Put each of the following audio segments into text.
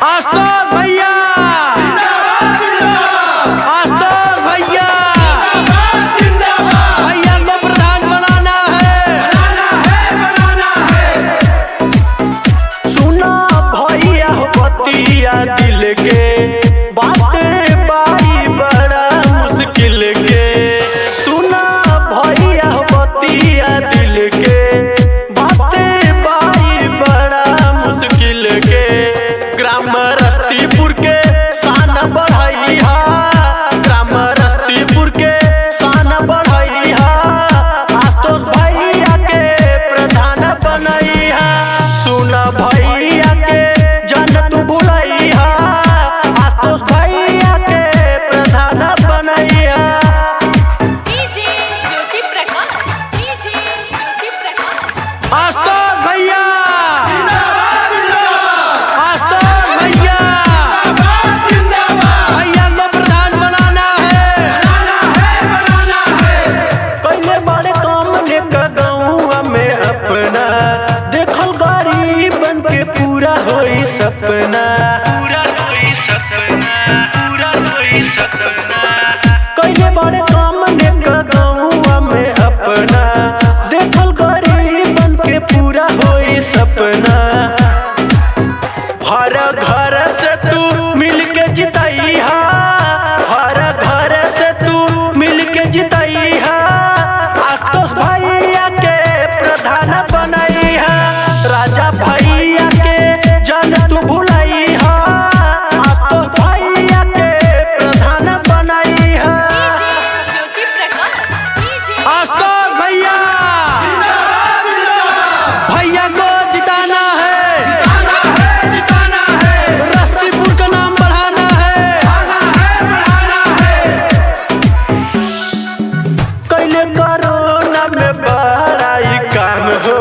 आशुतोष भैया, आशुतोष भैया, भैया को प्रधान बनाना है। सुना भैया बतिया दिल के बातें बाई बड़ा मुश्किल के। सुना भैया बतिया दिल के बातें बाई बड़ा मुश्किल के। ग्राम रस्तीपुर के शान बढ़ैया, ग्राम रस्तीपुर के शान बढ़ैया। आशुतोष भैया के प्रधान बनैया। सुना भैया के जन तू भुलैया। आशुतोष भैया के प्रधान बनैया। आशुतोष भैया, आशुतोष भैया, भैया को प्रधान बनाना है। पहले बड़े काम लेकर गाँव में अपना देखल गरीबन के पूरा होई सपना। पूरा होई सपना, पूरा होई सपना। पहले बड़े काम लेकर गाँव में अपना देखल गरीबन के पूरा होई सपना। हर घर से तू मिल के जितैया, हर घर से तू मिल के जितैया। आशुतोष भैया के प्रधान बनैया। राजा भैया के जन तू भुलैया। आशुतोष भैया के प्रधान बनैया। आशुतोष भैया, भैया को जिताना है, रस्तीपुर का नाम बढ़ाना है। कैले कोरोना में बड़ा ही काम हो,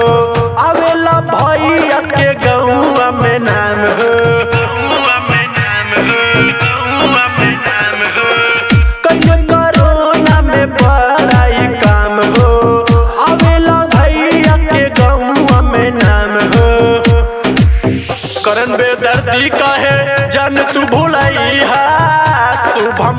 आवेला भैया के गौवा में नाम हो। कैले कोरोना में बड़ा ही काम हो, आवेला भैया के गौवा में नाम हो। करण बेदर्दी कहे जन तू भुलैया। शुभम